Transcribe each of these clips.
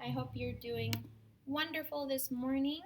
I hope you're doing wonderful this morning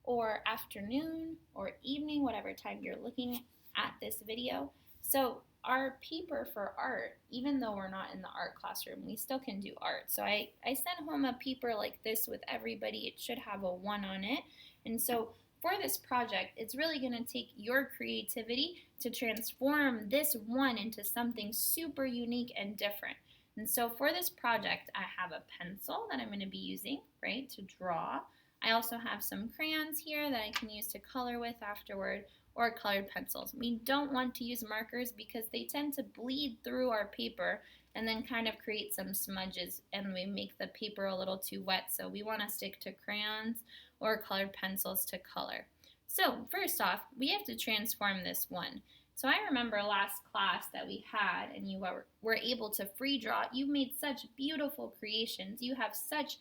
or afternoon or evening, whatever time you're looking at this video. So our paper for art, even though we're not in the art classroom, we still can do art. So I sent home a paper like this with everybody. It should have a 1 on it. And so for this project, it's really going to take your creativity to transform this 1 into something super unique and different. And so for this project, I have a pencil that I'm going to be using, right, to draw. I also have some crayons here that I can use to color with afterward, or colored pencils. We don't want to use markers because they tend to bleed through our paper and then kind of create some smudges and we make the paper a little too wet. So we want to stick to crayons or colored pencils to color. So first off, we have to transform this 1. So I remember last class that we had and you were able to free draw. You made such beautiful creations. You have such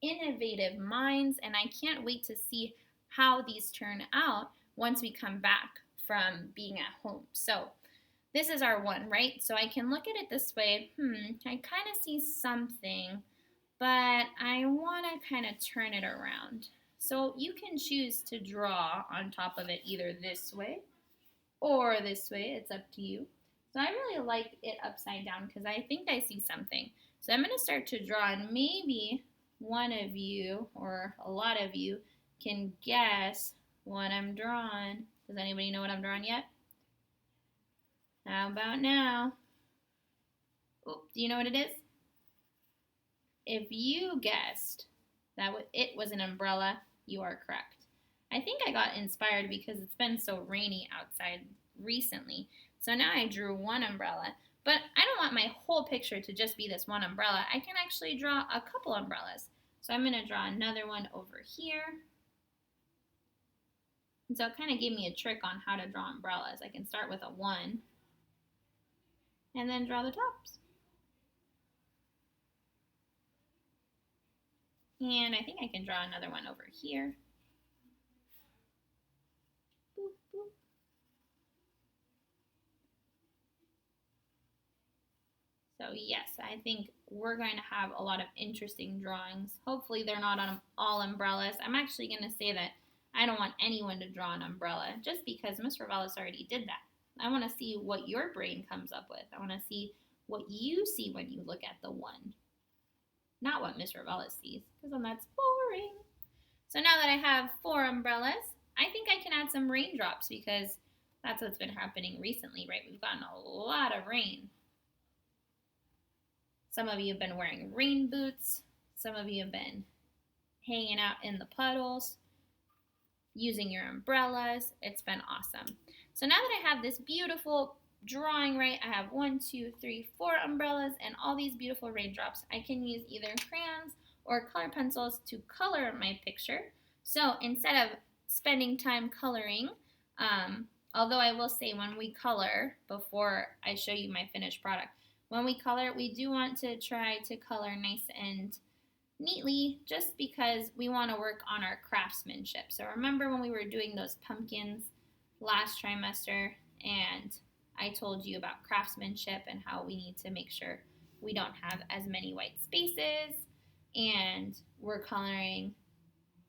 innovative minds and I can't wait to see how these turn out once we come back from being at home. So this is our 1, right? So I can look at it this way. I kind of see something, but I want to kind of turn it around. So you can choose to draw on top of it either this way or this way. It's up to you. So I really like it upside down because I think I see something. So I'm going to start to draw and maybe one of you or a lot of you can guess what I'm drawing. Does anybody know what I'm drawing yet? How about now? Oh, do you know what it is? If you guessed that it was an umbrella, you are correct. I think I got inspired because it's been so rainy outside recently. So now I drew 1 umbrella, but I don't want my whole picture to just be this 1 umbrella. I can actually draw a couple umbrellas. So I'm going to draw another one over here. And so it kind of gave me a trick on how to draw umbrellas. I can start with a 1 and then draw the tops. And I think I can draw another one over here. Boop, boop. So yes, I think we're going to have a lot of interesting drawings. Hopefully they're not on all umbrellas. I'm actually going to say that I don't want anyone to draw an umbrella just because Ms. Ravelis already did that. I want to see what your brain comes up with. I want to see what you see when you look at the 1. Not what Ms. Ravelis sees, because then that's boring. So now that I have 4 umbrellas, I think I can add some raindrops because that's what's been happening recently, right? We've gotten a lot of rain. Some of you have been wearing rain boots. Some of you have been hanging out in the puddles, using your umbrellas. It's been awesome. So now that I have this beautiful drawing, right, I have 1, 2, 3, 4 umbrellas and all these beautiful raindrops. I can use either crayons or colored pencils to color my picture. So instead of spending time coloring, although I will say when we color, before I show you my finished product, when we color, we do want to try to color nice and neatly just because we want to work on our craftsmanship. So remember when we were doing those pumpkins last trimester and I told you about craftsmanship and how we need to make sure we don't have as many white spaces and we're coloring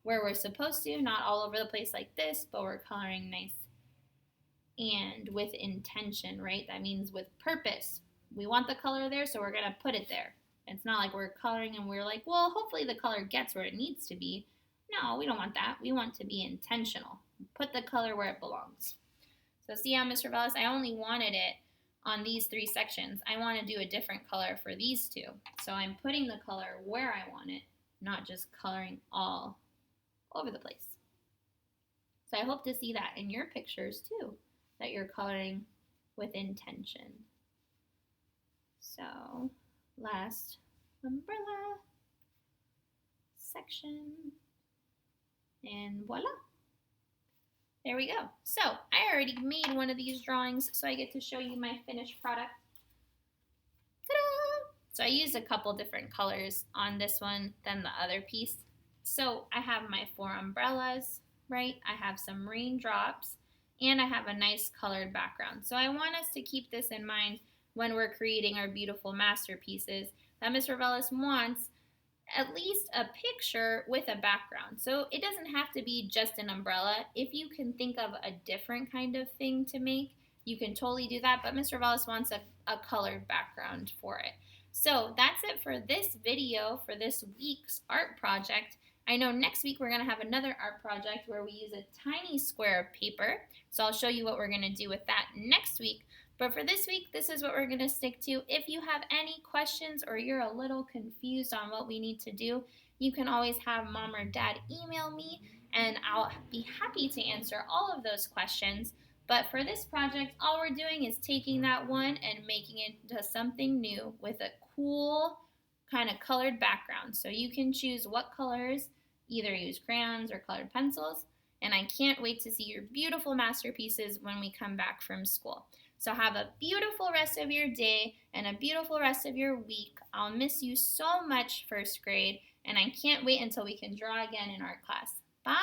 where we're supposed to, not all over the place like this, but we're coloring nice and with intention, right? That means with purpose. We want the color there, so we're going to put it there. It's not like we're coloring and we're like, well, hopefully the color gets where it needs to be. No, we don't want that. We want to be intentional. Put the color where it belongs. So see how, Mr. Vellis, I only wanted it on these 3 sections. I want to do a different color for these 2. So I'm putting the color where I want it, not just coloring all over the place. So I hope to see that in your pictures too, that you're coloring with intention. So last umbrella section and voila. There we go. So I already made one of these drawings, so I get to show you my finished product. Ta-da! So I used a couple different colors on this one than the other piece. So I have my 4 umbrellas, right? I have some raindrops, and I have a nice colored background. So I want us to keep this in mind when we're creating our beautiful masterpieces that Ms. Ravelis wants at least a picture with a background. So it doesn't have to be just an umbrella. If you can think of a different kind of thing to make, you can totally do that. But Mr. Vallis wants a colored background for it. So that's it for this video for this week's art project. I know next week we're going to have another art project where we use a tiny square of paper. So I'll show you what we're going to do with that next week. But for this week, this is what we're going to stick to. If you have any questions or you're a little confused on what we need to do, you can always have mom or dad email me and I'll be happy to answer all of those questions. But for this project, all we're doing is taking that one and making it into something new with a cool kind of colored background. So you can choose what colors, either use crayons or colored pencils. And I can't wait to see your beautiful masterpieces when we come back from school. So have a beautiful rest of your day and a beautiful rest of your week. I'll miss you so much, first grade, and I can't wait until we can draw again in art class.